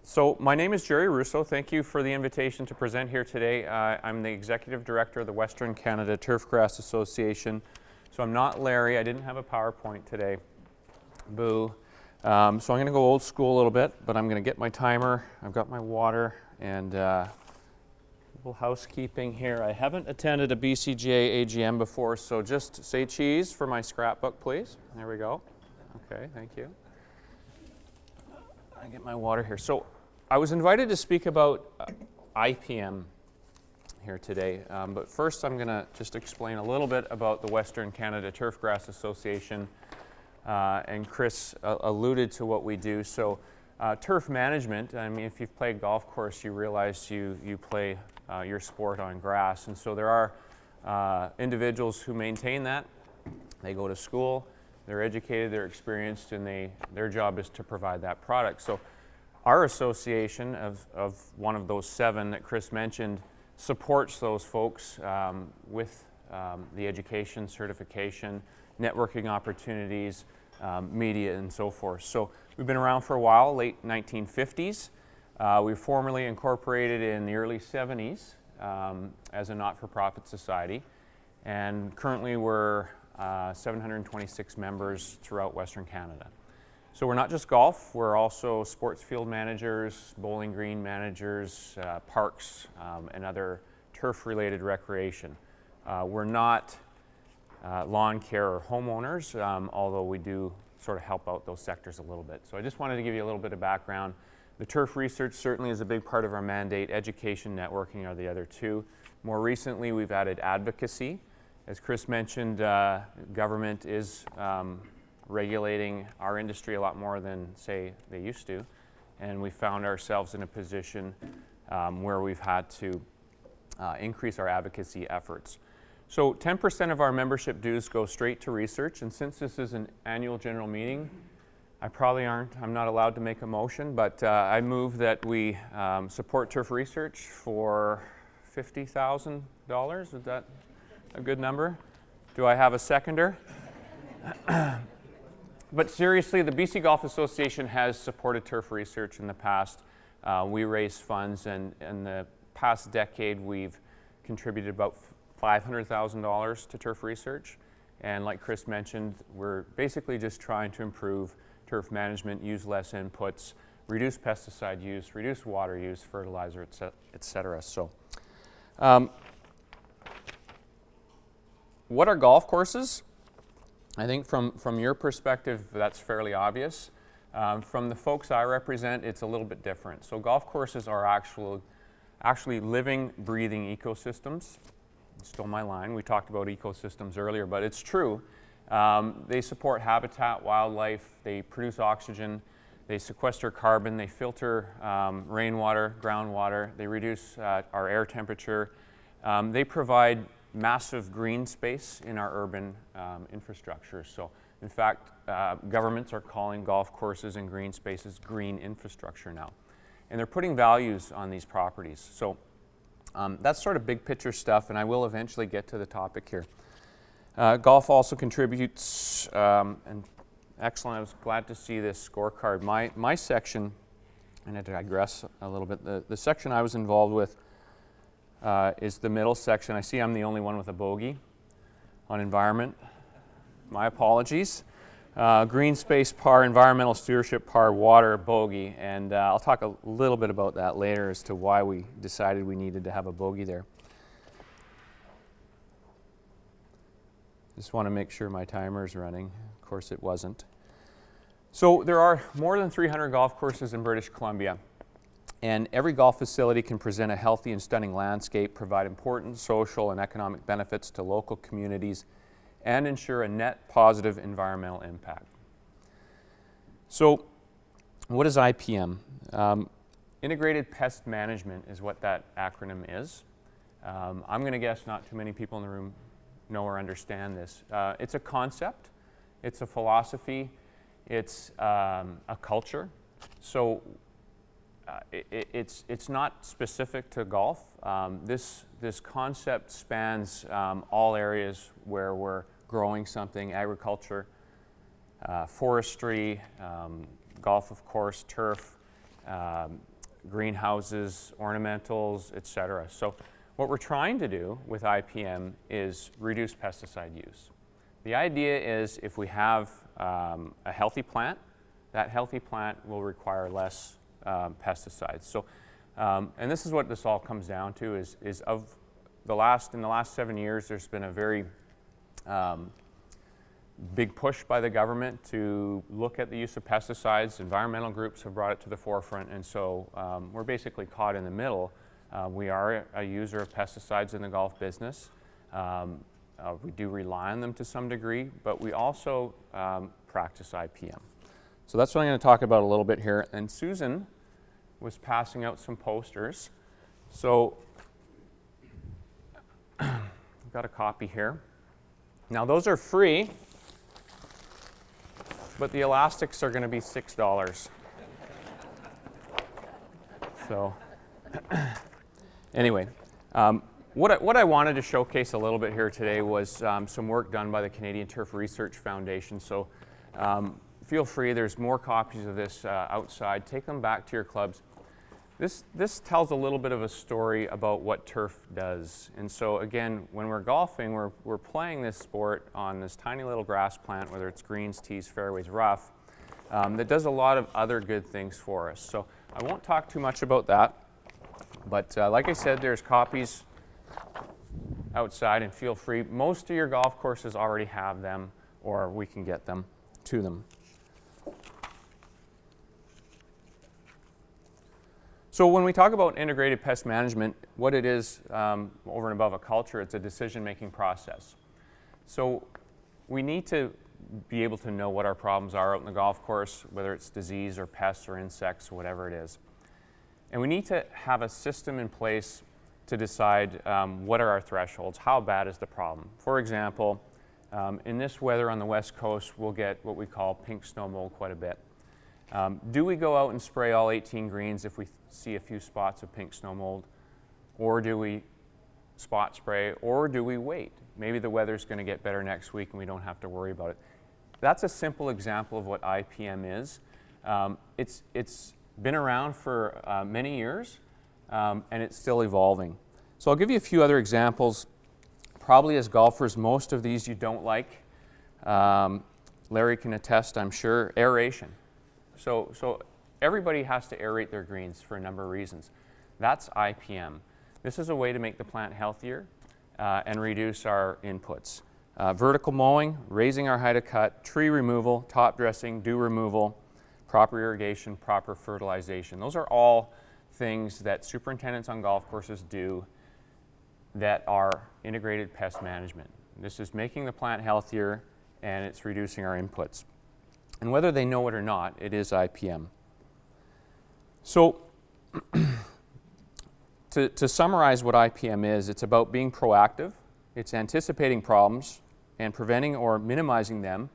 So my name is Jerry Rousseau. Thank you for the invitation to present here today. I'm the Executive Director of the Western Canada Turfgrass Association. So I'm not Larry. I didn't have a PowerPoint today. Boo. So I'm going to go old school a little bit, but I'm going to get my timer. I've got my water and a little housekeeping here. I haven't attended a WCTGA AGM before, so just say cheese for my scrapbook, please. There we go. Okay, thank you. I get my water here. So I was invited to speak about IPM here today, but first I'm going to just explain a little bit about the Western Canada Turfgrass Association, and Chris alluded to what we do. So turf management, I mean, if you've played golf course, you realize you play your sport on grass, and so there are individuals who maintain that. They go to school, they're educated, they're experienced, and their job is to provide that product. So our association of one of those 7 that Chris mentioned supports those folks with the education, certification, networking opportunities, media, and so forth. So we've been around for a while, late 1950s. We were formally incorporated in the early 70s as a not-for-profit society, and currently we're 726 members throughout Western Canada. So we're not just golf, we're also sports field managers, bowling green managers, parks, and other turf-related recreation. We're not lawn care or homeowners, although we do sort of help out those sectors a little bit. So I just wanted to give you a little bit of background. The turf research certainly is a big part of our mandate. Education, networking are the other 2. More recently, we've added advocacy. As Chris mentioned, government is regulating our industry a lot more than, say, they used to, and we found ourselves in a position where we've had to increase our advocacy efforts. So 10% of our membership dues go straight to research, and since this is an annual general meeting, I'm not allowed to make a motion, but I move that we support turf research for $50,000. Is that a good number? Do I have a seconder? But seriously, the BC Golf Association has supported turf research in the past. We raise funds, and in the past decade, we've contributed about $500,000 to turf research. And like Chris mentioned, we're basically just trying to improve turf management, use less inputs, reduce pesticide use, reduce water use, fertilizer, et cetera. So, what are golf courses? I think from your perspective, that's fairly obvious. From the folks I represent, it's a little bit different. So golf courses are actually living, breathing ecosystems. Stole my line. We talked about ecosystems earlier, but it's true. They support habitat, wildlife, they produce oxygen, they sequester carbon, they filter rainwater, groundwater, they reduce our air temperature. They provide massive green space in our urban infrastructure. So in fact, governments are calling golf courses and green spaces green infrastructure now. And they're putting values on these properties. So that's sort of big picture stuff, and I will eventually get to the topic here. Golf also contributes, and excellent, I was glad to see this scorecard. My section, and I digress a little bit, the section I was involved with is the middle section. I see I'm the only one with a bogey on environment. My apologies. Green space par, environmental stewardship par, water bogey, and I'll talk a little bit about that later as to why we decided we needed to have a bogey there. Just want to make sure my timer is running. Of course it wasn't. So there are more than 300 golf courses in British Columbia. And every golf facility can present a healthy and stunning landscape, provide important social and economic benefits to local communities, and ensure a net positive environmental impact. So what is IPM? Integrated Pest Management is what that acronym is. I'm going to guess not too many people in the room know or understand this. It's a concept, it's a philosophy, it's a culture. So it's not specific to golf. This concept spans all areas where we're growing something: agriculture, forestry, golf, of course, turf, greenhouses, ornamentals, etc. So what we're trying to do with IPM is reduce pesticide use. The idea is if we have a healthy plant, that healthy plant will require less pesticides. So, and this is what this all comes down to is in the last 7 years, there's been a very big push by the government to look at the use of pesticides. Environmental groups have brought it to the forefront, and so we're basically caught in the middle. We are a user of pesticides in the golf business. We do rely on them to some degree, but we also practice IPM. So that's what I'm going to talk about a little bit here. And Susan was passing out some posters. So I've got a copy here. Now those are free, but the elastics are going to be $6. So anyway, what I wanted to showcase a little bit here today was some work done by the Canadian Turf Research Foundation. So feel free, there's more copies of this outside. Take them back to your clubs. This tells a little bit of a story about what turf does. And so again, when we're golfing, we're playing this sport on this tiny little grass plant, whether it's greens, tees, fairways, rough, that does a lot of other good things for us. So I won't talk too much about that, but like I said, there's copies outside, and feel free. Most of your golf courses already have them, or we can get them to them. So when we talk about integrated pest management, what it is over and above a culture, it's a decision-making process. So we need to be able to know what our problems are out in the golf course, whether it's disease or pests or insects or whatever it is. And we need to have a system in place to decide what are our thresholds, how bad is the problem. For example, in this weather on the West Coast, we'll get what we call pink snow mold quite a bit. Do we go out and spray all 18 greens if we see a few spots of pink snow mold? Or do we spot spray? Or do we wait? Maybe the weather's going to get better next week and we don't have to worry about it. That's a simple example of what IPM is. It's been around for many years and it's still evolving. So I'll give you a few other examples. Probably as golfers, most of these you don't like. Larry can attest, I'm sure. Aeration. So everybody has to aerate their greens for a number of reasons. That's IPM. This is a way to make the plant healthier and reduce our inputs. Vertical mowing, raising our height of cut, tree removal, top dressing, dew removal, proper irrigation, proper fertilization. Those are all things that superintendents on golf courses do that are integrated pest management. This is making the plant healthier and it's reducing our inputs. And whether they know it or not, it is IPM. So to summarize what IPM is, it's about being proactive, it's anticipating problems and preventing or minimizing them,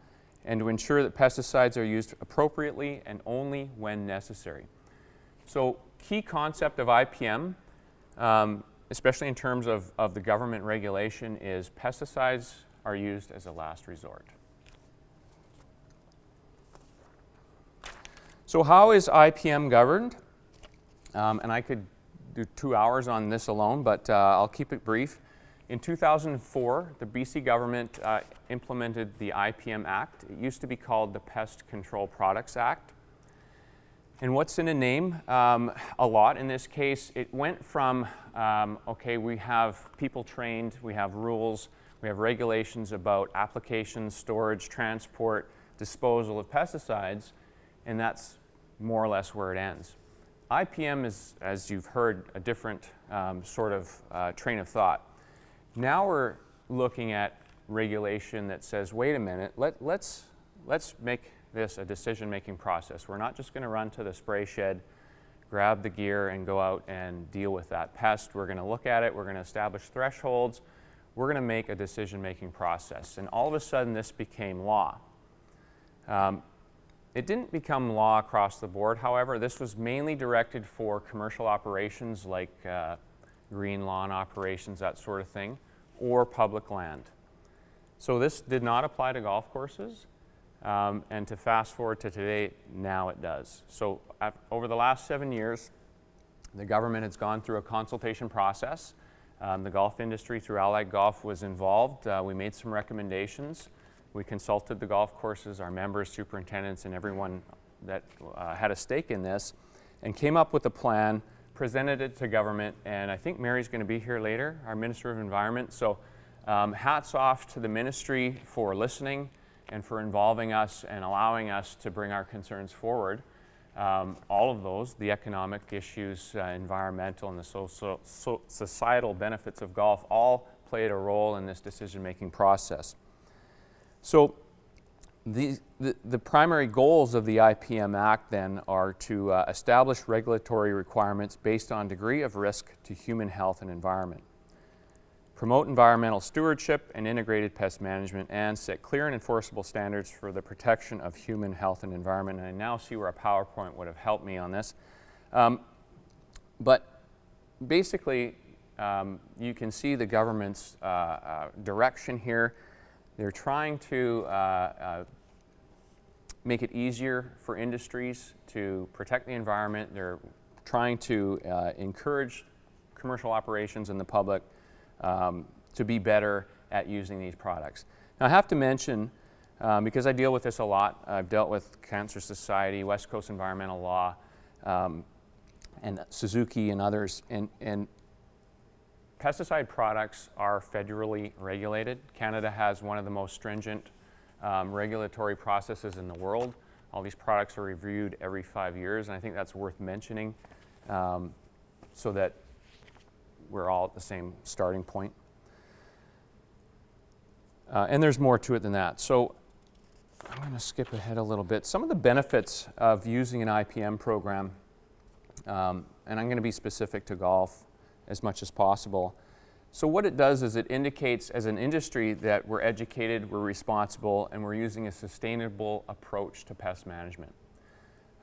and to ensure that pesticides are used appropriately and only when necessary. So key concept of IPM, especially in terms of the government regulation, is pesticides are used as a last resort. So how is IPM governed? And I could do 2 hours on this alone, but I'll keep it brief. In 2004, the BC government implemented the IPM Act. It used to be called the Pest Control Products Act. And what's in a name? A lot. In this case, it went from, okay, we have people trained, we have rules, we have regulations about application, storage, transport, disposal of pesticides, and that's more or less where it ends. IPM is, as you've heard, a different sort of train of thought. Now we're looking at regulation that says, wait a minute, let's make this a decision-making process. We're not just going to run to the spray shed, grab the gear, and go out and deal with that pest. We're going to look at it, we're going to establish thresholds, we're going to make a decision-making process. And all of a sudden, this became law. It didn't become law across the board, however. This was mainly directed for commercial operations like green lawn operations, that sort of thing, or public land. So this did not apply to golf courses, and to fast forward to today, now it does. So over the last 7 years, The government has gone through a consultation process. The golf industry through Allied Golf was involved. We made some recommendations. We consulted the golf courses, our members, superintendents, and everyone that had a stake in this, and came up with a plan, presented it to government, and I think Mary's going to be here later, our Minister of Environment. So hats off to the ministry for listening and for involving us and allowing us to bring our concerns forward. All of those, the economic issues, environmental, and the societal benefits of golf, all played a role in this decision-making process. So the primary goals of the IPM Act then are to establish regulatory requirements based on degree of risk to human health and environment, promote environmental stewardship and integrated pest management, and set clear and enforceable standards for the protection of human health and environment. And I now see where a PowerPoint would have helped me on this. But basically, you can see the government's direction here. They're trying to make it easier for industries to protect the environment. They're trying to encourage commercial operations and the public to be better at using these products. Now I have to mention, because I deal with this a lot, I've dealt with Cancer Society, West Coast Environmental Law, and Suzuki and others, and pesticide products are federally regulated. Canada has one of the most stringent regulatory processes in the world. All these products are reviewed every 5 years, and I think that's worth mentioning so that we're all at the same starting point. And there's more to it than that. So I'm going to skip ahead a little bit. Some of the benefits of using an IPM program, and I'm going to be specific to golf as much as possible. So what it does is it indicates as an industry that we're educated, we're responsible, and we're using a sustainable approach to pest management.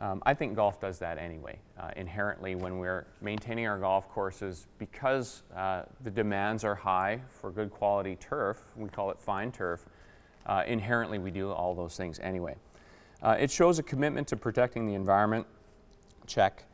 I think golf does that anyway. Inherently, when we're maintaining our golf courses, because the demands are high for good quality turf, we call it fine turf, inherently we do all those things anyway. It shows a commitment to protecting the environment, check.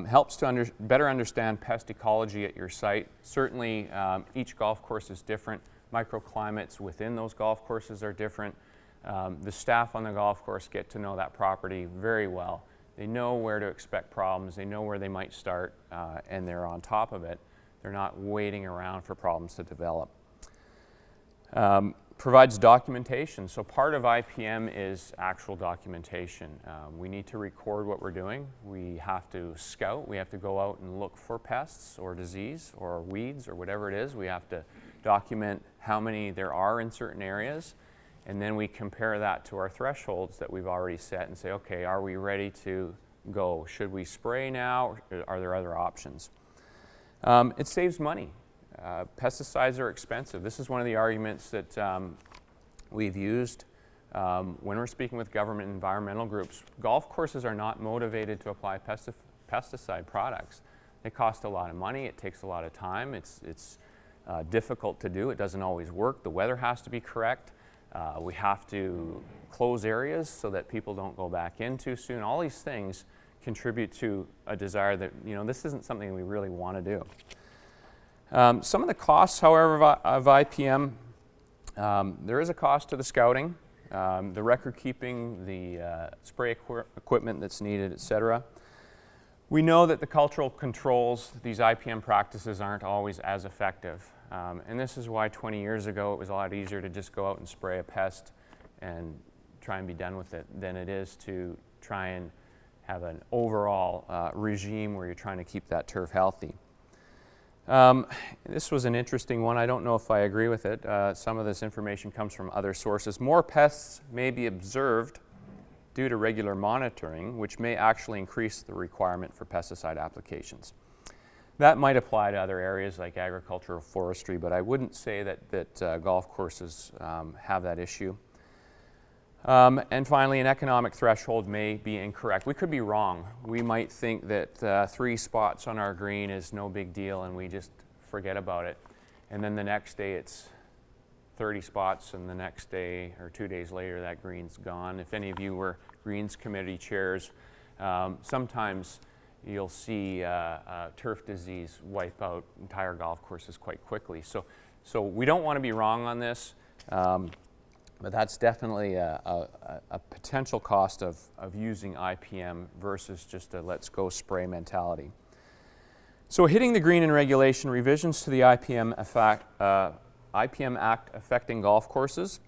Helps to better understand pest ecology at your site. Certainly, each golf course is different. Microclimates within those golf courses are different. The staff on the golf course get to know that property very well. They know where to expect problems. They know where they might start, and they're on top of it. They're not waiting around for problems to develop. Provides documentation. So part of IPM is actual documentation. We need to record what we're doing. We have to scout. We have to go out and look for pests or disease or weeds or whatever it is. We have to document how many there are in certain areas. And then we compare that to our thresholds that we've already set and say, okay, are we ready to go? Should we spray now, or are there other options? It saves money. Pesticides are expensive. This is one of the arguments that we've used when we're speaking with government and environmental groups. Golf courses are not motivated to apply pesticide products. They cost a lot of money. It takes a lot of time. It's difficult to do. It doesn't always work. The weather has to be correct. We have to close areas so that people don't go back in too soon. All these things contribute to a desire that, this isn't something we really want to do. Some of the costs, however, of IPM, there is a cost to the scouting, the record keeping, the spray equipment that's needed, etc. We know that the cultural controls, these IPM practices, aren't always as effective. And this is why 20 years ago it was a lot easier to just go out and spray a pest and try and be done with it than it is to try and have an overall regime where you're trying to keep that turf healthy. This was an interesting one. I don't know if I agree with it. Some of this information comes from other sources. More pests may be observed due to regular monitoring, which may actually increase the requirement for pesticide applications. That might apply to other areas like agriculture or forestry, but I wouldn't say that golf courses have that issue. And finally, an economic threshold may be incorrect. We could be wrong. We might think that 3 spots on our green is no big deal and we just forget about it. And then the next day it's 30 spots, and the next day or 2 days later that green's gone. If any of you were Greens Committee chairs, sometimes you'll see turf disease wipe out entire golf courses quite quickly. So we don't want to be wrong on this, but that's definitely a potential cost of using IPM versus just a let's go spray mentality. So hitting the green in regulation, revisions to the IPM Act affecting golf courses.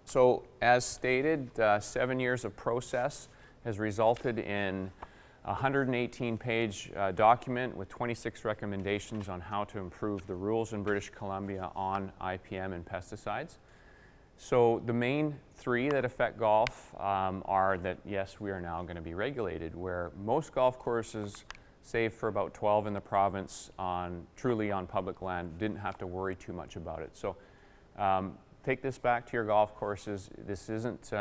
So as stated, 7 years of process has resulted in a 118-page document with 26 recommendations on how to improve the rules in British Columbia on IPM and pesticides. So the main three that affect golf are that, yes, we are now going to be regulated, where most golf courses, save for about 12 in the province, truly on public land, didn't have to worry too much about it. So take this back to your golf courses. This isn't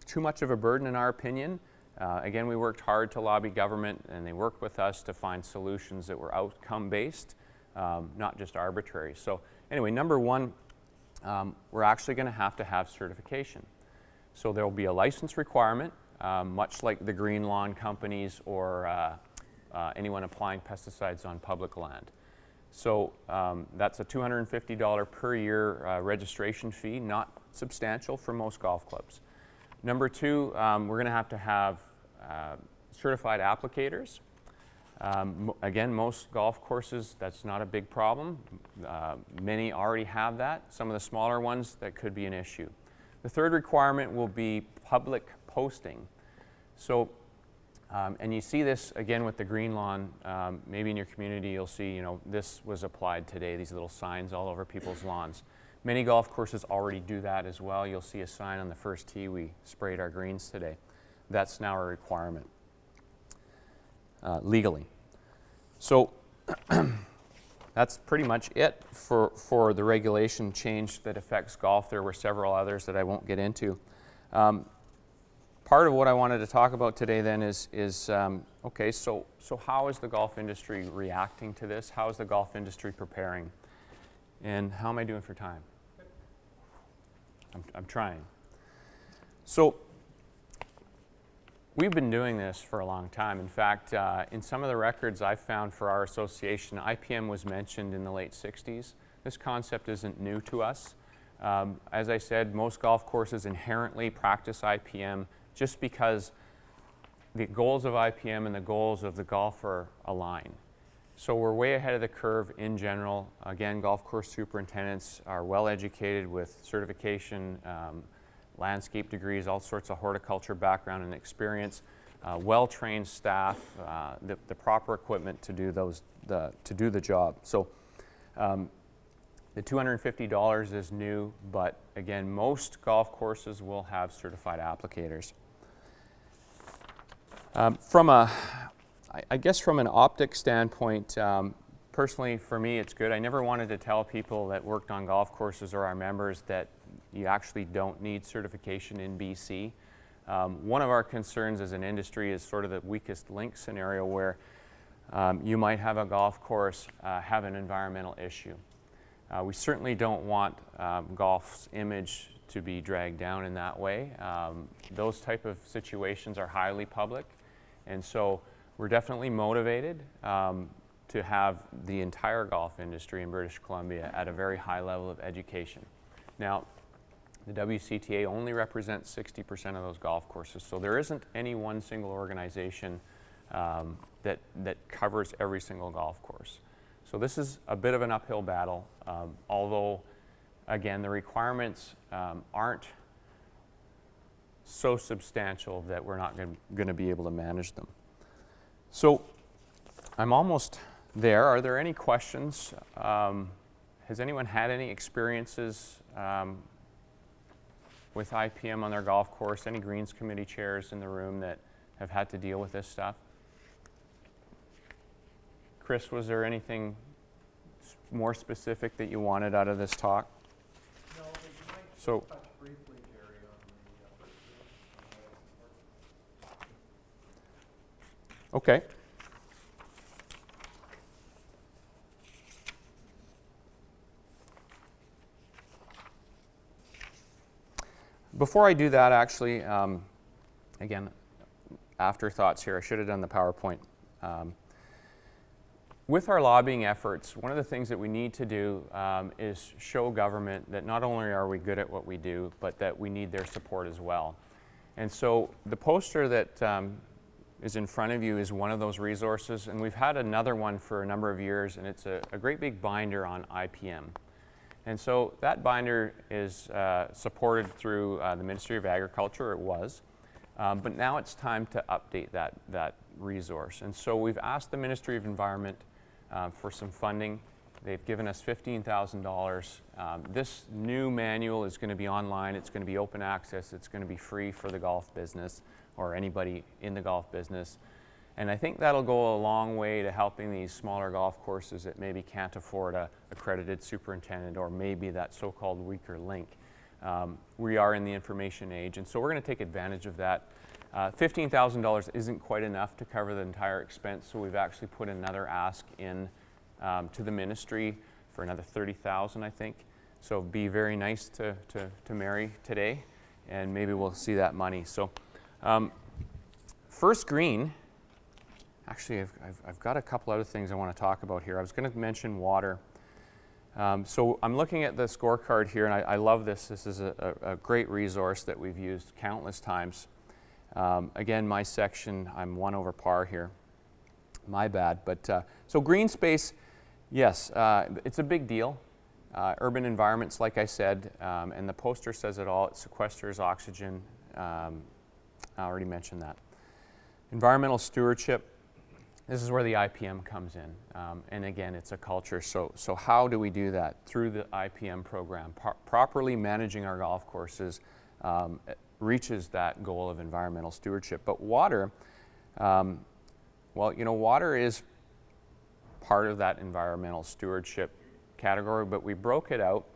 too much of a burden in our opinion. Again, we worked hard to lobby government, and they worked with us to find solutions that were outcome-based, not just arbitrary. So anyway, number one, we're actually going to have certification. So there will be a license requirement, much like the green lawn companies or anyone applying pesticides on public land. So that's a $250 per year registration fee, not substantial for most golf clubs. Number two, we're going to have certified applicators. Again, most golf courses, that's not a big problem. Many already have that. Some of the smaller ones, that could be an issue. The third requirement will be public posting. So, and you see this again with the green lawn. Maybe in your community you'll see, this was applied today, these little signs all over people's lawns. Many golf courses already do that as well. You'll see a sign on the first tee, we sprayed our greens today. That's now a requirement legally. So that's pretty much it for the regulation change that affects golf. There were several others that I won't get into. Part of what I wanted to talk about today then is okay, so how is the golf industry reacting to this? How is the golf industry preparing? And how am I doing for time? I'm trying. So we've been doing this for a long time. In fact, in some of the records I've found for our association, IPM was mentioned in the late 60s. This concept isn't new to us. As I said, most golf courses inherently practice IPM just because the goals of IPM and the goals of the golfer align. So we're way ahead of the curve in general. Again, golf course superintendents are well educated with certification, landscape degrees, all sorts of horticulture background and experience, well-trained staff, the proper equipment to do the job. So the $250 is new, but again, most golf courses will have certified applicators. I guess from an optics standpoint, personally for me it's good. I never wanted to tell people that worked on golf courses or our members that you actually don't need certification in BC. One of our concerns as an industry is sort of the weakest link scenario where you might have a golf course have an environmental issue. We certainly don't want golf's image to be dragged down in that way. Those type of situations are highly public, and so we're definitely motivated to have the entire golf industry in British Columbia at a very high level of education. Now, the WCTGA only represents 60% of those golf courses, so there isn't any one single organization that covers every single golf course. So this is a bit of an uphill battle, although, again, the requirements aren't so substantial that we're not going to be able to manage them. So I'm almost there. Are there any questions? Has anyone had any experiences with IPM on their golf course? Any Greens Committee chairs in the room that have had to deal with this stuff? Chris, was there anything more specific that you wanted out of this talk? No, but you might so, touch briefly, Jerry, on the okay. Before I do that, actually, again, afterthoughts here. I should have done the PowerPoint. With our lobbying efforts, one of the things that we need to do is show government that not only are we good at what we do, but that we need their support as well. And so the poster that is in front of you is one of those resources, and we've had another one for a number of years, and it's a great big binder on IPM. And so that binder is supported through the Ministry of Agriculture, it was, but now it's time to update that resource. And so we've asked the Ministry of Environment for some funding. They've given us $15,000. This new manual is going to be online, it's going to be open access, it's going to be free for the golf business or anybody in the golf business. And I think that'll go a long way to helping these smaller golf courses that maybe can't afford a accredited superintendent or maybe that so-called weaker link. We are in the information age, and so we're going to take advantage of that. $15,000 isn't quite enough to cover the entire expense, so we've actually put another ask in to the ministry for another $30,000, I think. So be very nice to Mary today, and maybe we'll see that money. So first green, actually I've got a couple other things I want to talk about here. I was going to mention water. So I'm looking at the scorecard here, and I love this. This is a great resource that we've used countless times. Again, my section, I'm 1 over par here. My bad. But so green space, yes, it's a big deal. Urban environments, like I said, and the poster says it all. It sequesters oxygen. I already mentioned that. Environmental stewardship. This is where the IPM comes in. And again, it's a culture. So how do we do that? Through the IPM program. Properly managing our golf courses reaches that goal of environmental stewardship. But water, well, you know, water is part of that environmental stewardship category, but we broke it out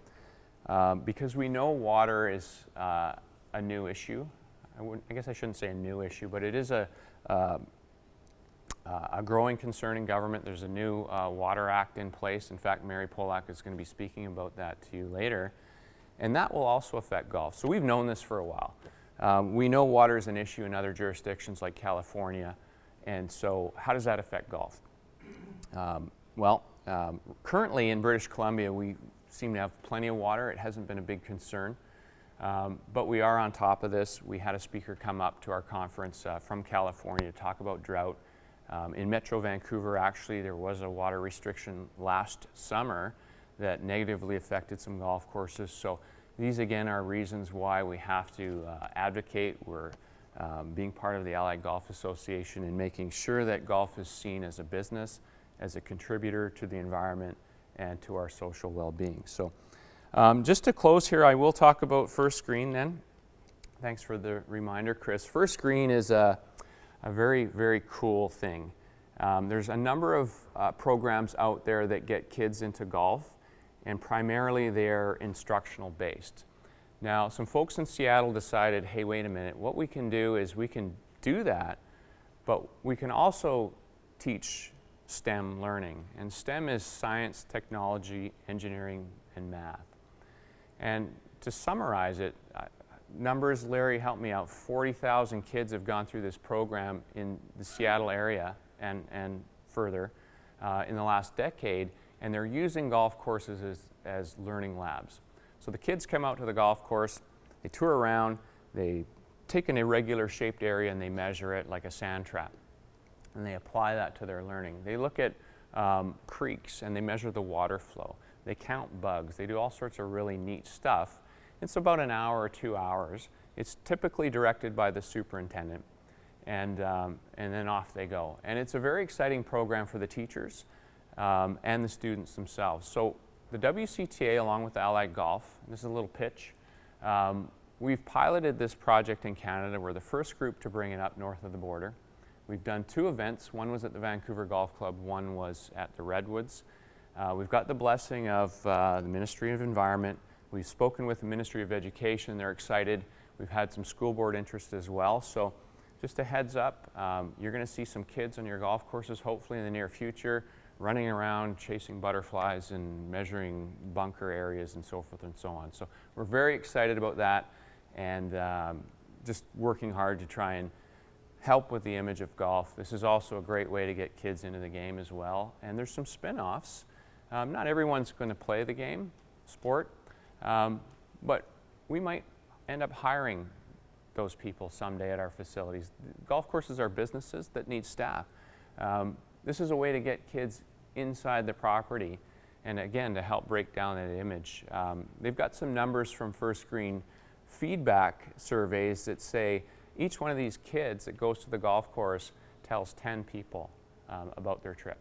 because we know water is a new issue. I guess I shouldn't say a new issue, but it is a growing concern in government. There's a new Water Act in place. In fact, Mary Polak is going to be speaking about that to you later. And that will also affect golf. So we've known this for a while. We know water is an issue in other jurisdictions like California. And so how does that affect golf? Currently in British Columbia, we seem to have plenty of water. It hasn't been a big concern. But we are on top of this. We had a speaker come up to our conference from California to talk about drought. In Metro Vancouver, actually, there was a water restriction last summer that negatively affected some golf courses. So these, again, are reasons why we have to advocate. We're being part of the Allied Golf Association and making sure that golf is seen as a business, as a contributor to the environment and to our social well-being. So just to close here, I will talk about first green then. Thanks for the reminder, Chris. First green is a very, very cool thing. There's a number of programs out there that get kids into golf, and primarily they're instructional based. Now, some folks in Seattle decided, hey, wait a minute, what we can do is we can do that, but we can also teach STEM learning. And STEM is science, technology, engineering, and math. And to summarize it, numbers, Larry, help me out, 40,000 kids have gone through this program in the Seattle area and further in the last decade, and they're using golf courses as learning labs. So the kids come out to the golf course, they tour around, they take an irregular shaped area and they measure it like a sand trap, and they apply that to their learning. They look at creeks and they measure the water flow. They count bugs. They do all sorts of really neat stuff. It's about an hour or 2 hours. It's typically directed by the superintendent, and then off they go. And it's a very exciting program for the teachers and the students themselves. So the WCTGA, along with Allied Golf, this is a little pitch, we've piloted this project in Canada. We're the first group to bring it up north of the border. We've done 2 events. One was at the Vancouver Golf Club, one was at the Redwoods. We've got the blessing of the Ministry of Environment. We've spoken with the Ministry of Education. They're excited. We've had some school board interest as well. So just a heads up, you're going to see some kids on your golf courses, hopefully in the near future, running around chasing butterflies and measuring bunker areas and so forth and so on. So we're very excited about that, and just working hard to try and help with the image of golf. This is also a great way to get kids into the game as well. And there's some spin-offs. Not everyone's going to play the game, sport, but we might end up hiring those people someday at our facilities. Golf courses are businesses that need staff. This is a way to get kids inside the property and again to help break down that image. They've got some numbers from First Green feedback surveys that say each one of these kids that goes to the golf course tells 10 people about their trip.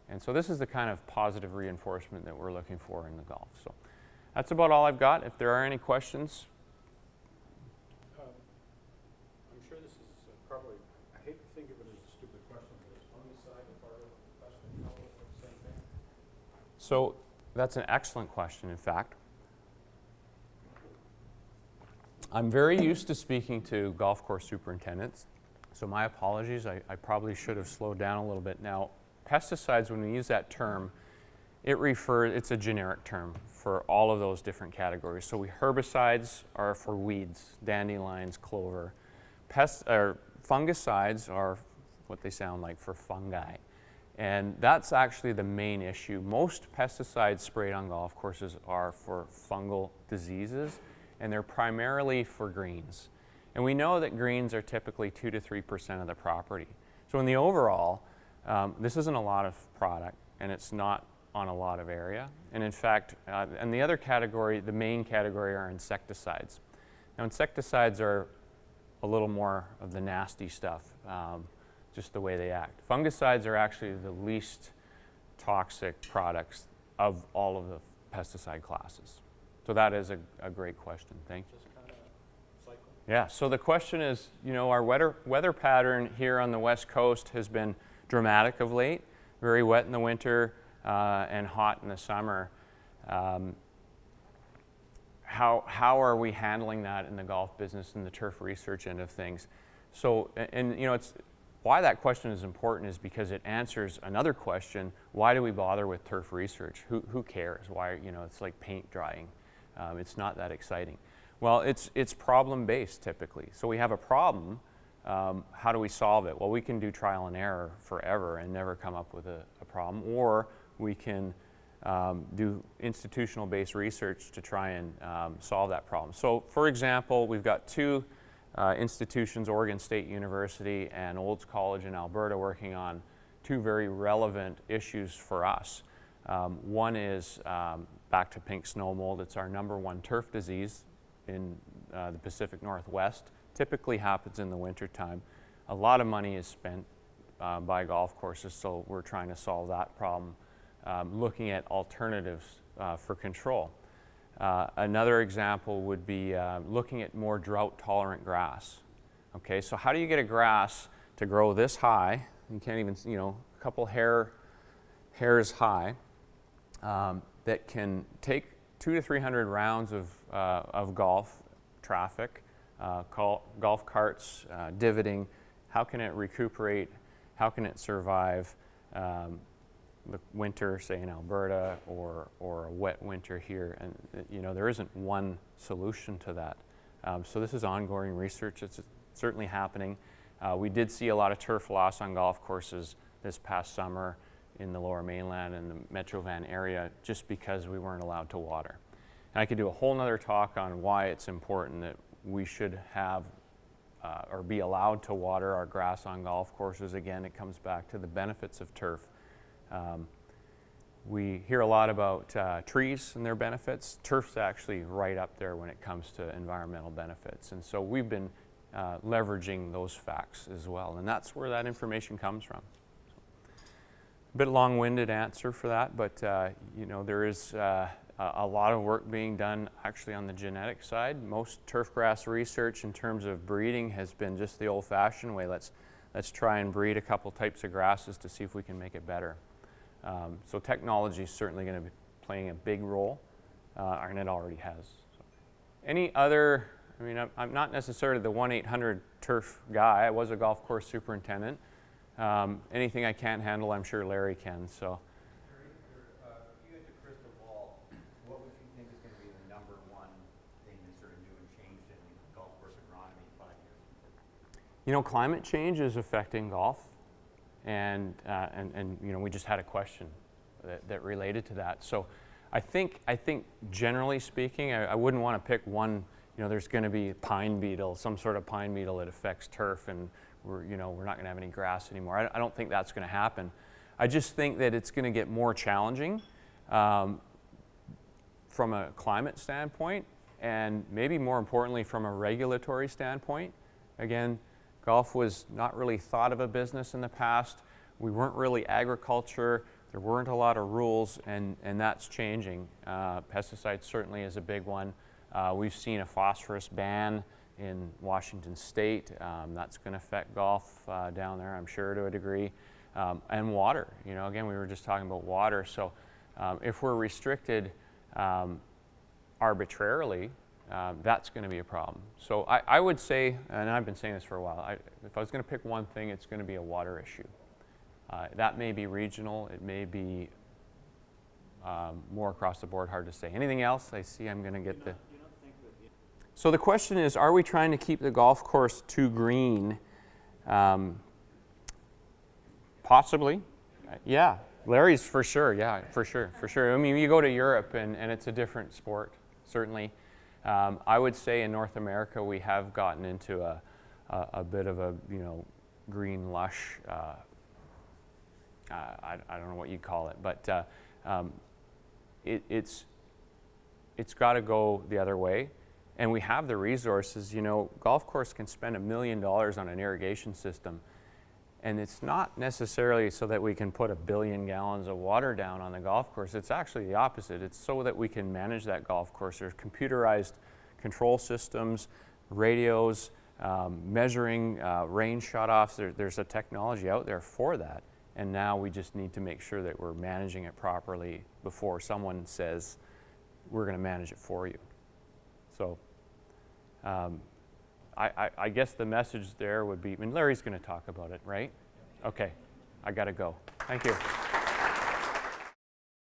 And so this is the kind of positive reinforcement that we're looking for in the golf. So that's about all I've got. If there are any questions. I'm sure this is probably, I hate to think of it as a stupid question, but is fungicide a part of pest control or the same thing? So that's an excellent question, in fact. I'm very used to speaking to golf course superintendents, so my apologies. I probably should have slowed down a little bit. Now, pesticides, when we use that term, it's a generic term for all of those different categories. So herbicides are for weeds, dandelions, clover. Fungicides are what they sound like, for fungi. And that's actually the main issue. Most pesticides sprayed on golf courses are for fungal diseases, and they're primarily for greens. And we know that greens are typically 2 to 3% of the property. So in the overall, this isn't a lot of product, and it's not on a lot of area. And in fact, and the other category, the main category, are insecticides. Now, insecticides are a little more of the nasty stuff, just the way they act. Fungicides are actually the least toxic products of all of the pesticide classes. So that is a great question. Thank you. Just kind of cycle. Yeah, so the question is, our weather pattern here on the West Coast has been dramatic of late, very wet in the winter and hot in the summer. How are we handling that in the golf business and the turf research end of things? So, it's why that question is important is because it answers another question: why do we bother with turf research? Who cares? Why, it's like paint drying. It's not that exciting. Well, it's problem-based typically. So we have a problem. How do we solve it? Well, we can do trial and error forever and never come up with a problem, or we can do institutional-based research to try and solve that problem. So, for example, we've got two institutions, Oregon State University and Olds College in Alberta, working on two very relevant issues for us. One is back to pink snow mold. It's our #1 turf disease in the Pacific Northwest. Typically happens in the wintertime. A lot of money is spent by golf courses, so we're trying to solve that problem, looking at alternatives for control. Another example would be looking at more drought-tolerant grass. Okay, so how do you get a grass to grow this high? You can't even, a couple hairs high, that can take 200 to 300 rounds of golf traffic, golf carts, divoting. How can it recuperate? How can it survive the winter, say in Alberta, or a wet winter here? And there isn't one solution to that. So this is ongoing research. It's certainly happening. We did see a lot of turf loss on golf courses this past summer in the Lower Mainland and the Metro Van area, just because we weren't allowed to water. And I could do a whole nother talk on why it's important that we should have or be allowed to water our grass on golf courses. Again, it comes back to the benefits of turf. We hear a lot about trees and their benefits. Turf's actually right up there when it comes to environmental benefits. And so we've been leveraging those facts as well. And that's where that information comes from. A bit long-winded answer for that, but there is a lot of work being done actually on the genetic side. Most turfgrass research in terms of breeding has been just the old-fashioned way. Let's try and breed a couple types of grasses to see if we can make it better. So technology is certainly going to be playing a big role, and it already has. So any other, I'm not necessarily the 1-800-TURF guy. I was a golf course superintendent. Anything I can't handle, I'm sure Larry can. So. If you had the crystal ball, what would you think is going to be the #1 thing that's sort of new and changed in golf course agronomy 5 years? You know, climate change is affecting golf, and you know, we just had a question that related to that. So I think generally speaking, I wouldn't want to pick one. You know, there's going to be pine beetle, some sort of pine beetle that affects turf, and we're not going to have any grass anymore. I don't think that's going to happen. I just think that it's going to get more challenging from a climate standpoint, and maybe more importantly from a regulatory standpoint. Again, golf was not really thought of a business in the past. We weren't really agriculture. There weren't a lot of rules, and that's changing. Pesticides certainly is a big one. We've seen a phosphorus ban in Washington State. That's going to affect golf down there, I'm sure, to a degree. And water. You know, again, we were just talking about water. So if we're restricted arbitrarily, that's going to be a problem. So I would say, and I've been saying this for a while, if I was going to pick one thing, it's going to be a water issue. That may be regional. It may be more across the board, hard to say. Anything else? I see I'm going to get the... So the question is, are we trying to keep the golf course too green? Possibly. Yeah. Larry's for sure. Yeah, for sure. I mean, you go to Europe and it's a different sport, certainly. I would say in North America we have gotten into a bit of a, you know, green lush, I don't know what you'd call it, but it's got to go the other way. And we have the resources. You know, golf course can spend $1 million on an irrigation system, and it's not necessarily so that we can put 1 billion gallons of water down on the golf course. It's actually the opposite. It's so that we can manage that golf course. There's computerized control systems, radios, measuring rain shutoffs. There's a technology out there for that, and now we just need to make sure that we're managing it properly before someone says, we're going to manage it for you. So I guess the message there would be, and Larry's going to talk about it, right? Okay, I got to go. Thank you.